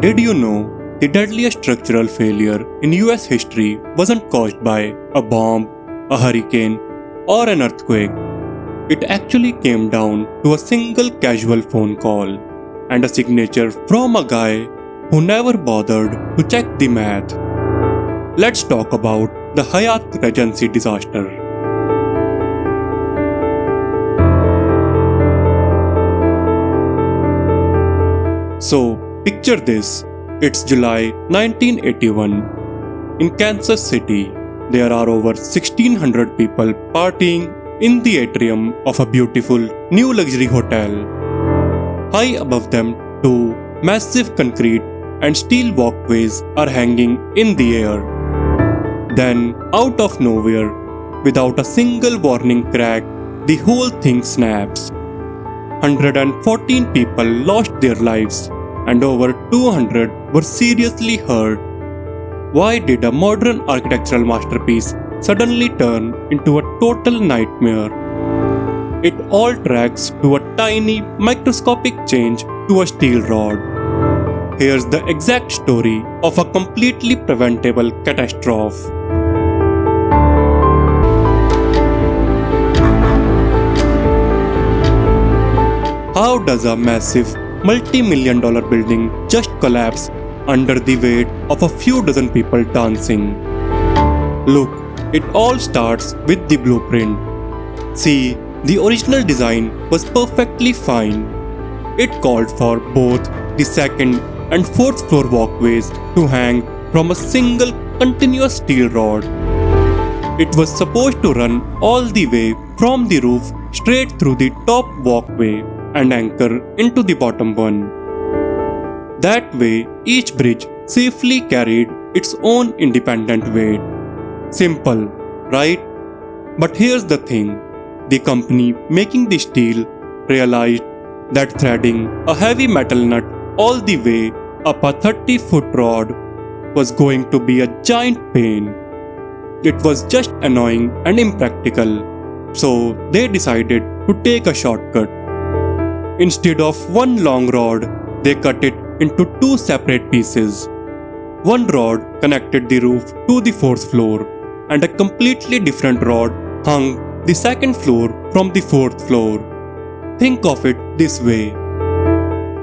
Did you know the deadliest structural failure in US history wasn't caused by a bomb, a hurricane, or an earthquake? It actually came down to a single casual phone call and a signature from a guy who never bothered to check the math. Let's talk about the Hyatt Regency disaster. So, picture this. It's July 1981. In Kansas City, there are over 1,600 people partying in the atrium of a beautiful new luxury hotel. High above them, two massive concrete and steel walkways are hanging in the air. Then, out of nowhere, without a single warning crack, the whole thing snaps. 114 people lost their lives and over 200 were seriously hurt. Why did a modern architectural masterpiece suddenly turn into a total nightmare? It all tracks to a tiny microscopic change to a steel rod. Here's the exact story of a completely preventable catastrophe. How does a massive multi-million-dollar building just collapse under the weight of a few dozen people dancing? Look, it all starts with the blueprint. See, the original design was perfectly fine. It called for both the second and fourth floor walkways to hang from a single continuous steel rod. It was supposed to run all the way from the roof straight through the top walkway and anchor into the bottom one. That way, each bridge safely carried its own independent weight. Simple, right? But here's the thing. The company making the steel realized that threading a heavy metal nut all the way up a 30-foot rod was going to be a giant pain. It was just annoying and impractical. So they decided to take a shortcut. Instead of one long rod, they cut it into two separate pieces. One rod connected the roof to the fourth floor, and a completely different rod hung the second floor from the fourth floor. Think of it this way.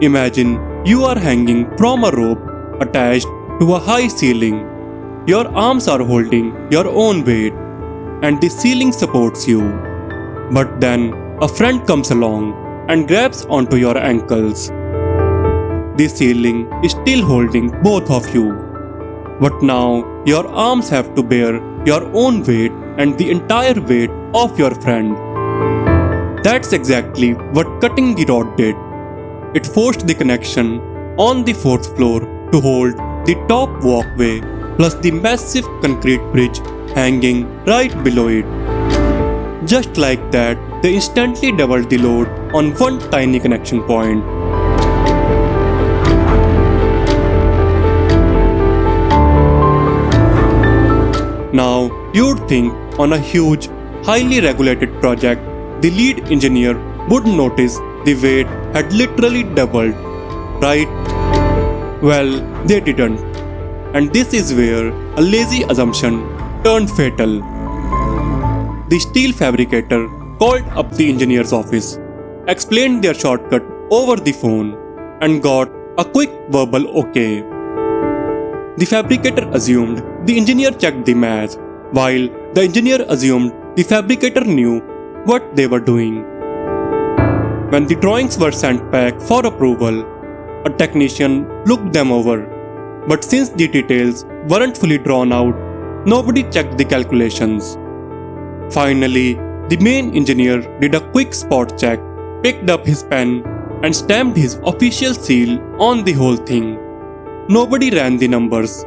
Imagine you are hanging from a rope attached to a high ceiling. Your arms are holding your own weight, and the ceiling supports you. But then a friend comes along and grabs onto your ankles. The ceiling is still holding both of you, but now your arms have to bear your own weight and the entire weight of your friend. That's exactly what cutting the rod did. It forced the connection on the fourth floor to hold the top walkway plus the massive concrete bridge hanging right below it. Just like that, they instantly doubled the load on one tiny connection point. Now, you'd think on a huge, highly regulated project, the lead engineer would notice the weight had literally doubled, right? Well, they didn't. And this is where a lazy assumption turned fatal. The steel fabricator called up the engineer's office, explained their shortcut over the phone, and got a quick verbal okay. The fabricator assumed the engineer checked the math, while the engineer assumed the fabricator knew what they were doing. When the drawings were sent back for approval, a technician looked them over, but since the details weren't fully drawn out, nobody checked the calculations. Finally, the main engineer did a quick spot check, picked up his pen, and stamped his official seal on the whole thing. Nobody ran the numbers,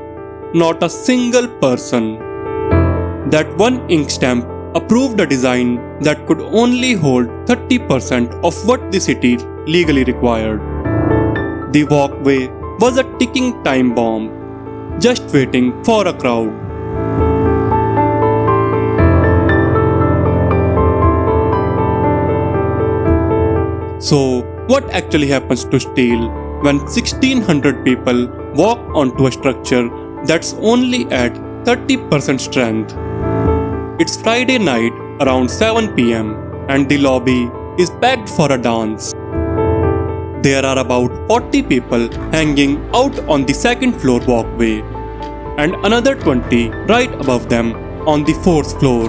not a single person. That one ink stamp approved a design that could only hold 30% of what the city legally required. The walkway was a ticking time bomb, just waiting for a crowd. So, what actually happens to steel when 1600 people walk onto a structure that's only at 30% strength. It's Friday night around 7 pm and the lobby is packed for a dance. There are about 40 people hanging out on the second floor walkway and another 20 right above them on the fourth floor.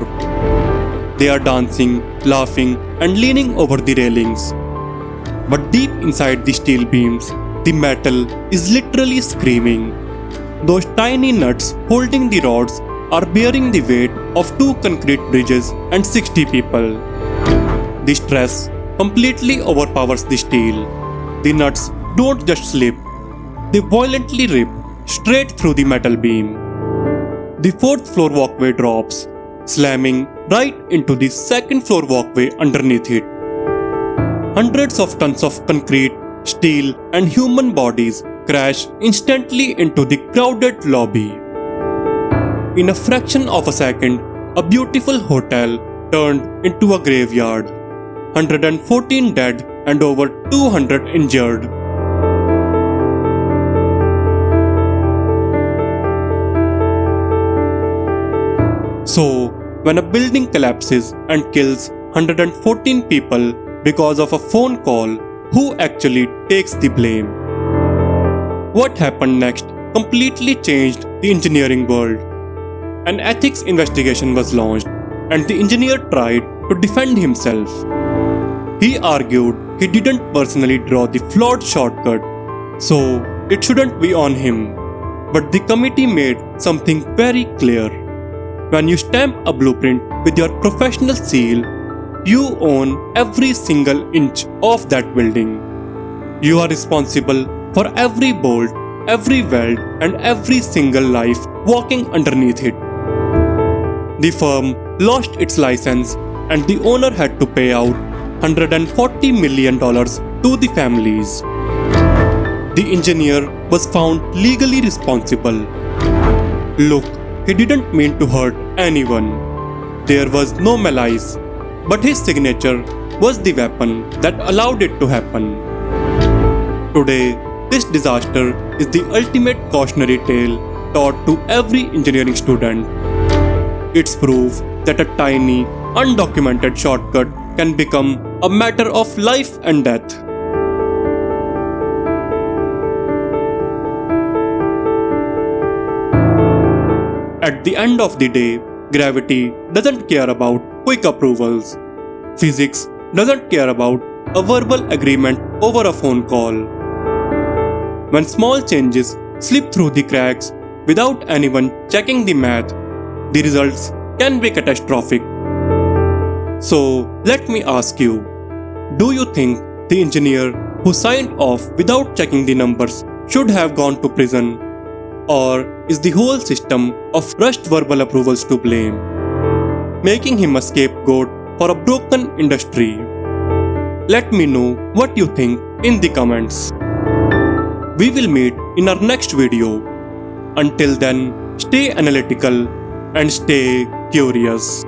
They are dancing, laughing and leaning over the railings. But deep inside the steel beams, the metal is literally screaming. Those tiny nuts holding the rods are bearing the weight of 2 concrete bridges and 60 people. The stress completely overpowers the steel. The nuts don't just slip, they violently rip straight through the metal beam. The fourth floor walkway drops, slamming right into the second floor walkway underneath it. Hundreds of tons of concrete, steel, and human bodies crash instantly into the crowded lobby. In a fraction of a second, a beautiful hotel turned into a graveyard. 114 dead and over 200 injured. So, when a building collapses and kills 114 people because of a phone call, who actually takes the blame? What happened next completely changed the engineering world. An ethics investigation was launched, and the engineer tried to defend himself. He argued he didn't personally draw the flawed shortcut, so it shouldn't be on him. But the committee made something very clear. When you stamp a blueprint with your professional seal, you own every single inch of that building. You are responsible for every bolt, every weld, and every single life walking underneath it. The firm lost its license, and the owner had to pay out $140 million to the families. The engineer was found legally responsible. Look, he didn't mean to hurt anyone. There was no malice, but his signature was the weapon that allowed it to happen. Today, this disaster is the ultimate cautionary tale taught to every engineering student. It's proof that a tiny, undocumented shortcut can become a matter of life and death. At the end of the day, gravity doesn't care about quick approvals. Physics doesn't care about a verbal agreement over a phone call. When small changes slip through the cracks without anyone checking the math, the results can be catastrophic. So, let me ask you, do you think the engineer who signed off without checking the numbers should have gone to prison? Or is the whole system of rushed verbal approvals to blame, making him a scapegoat for a broken industry? Let me know what you think in the comments. We will meet in our next video. Until then, stay analytical and stay curious.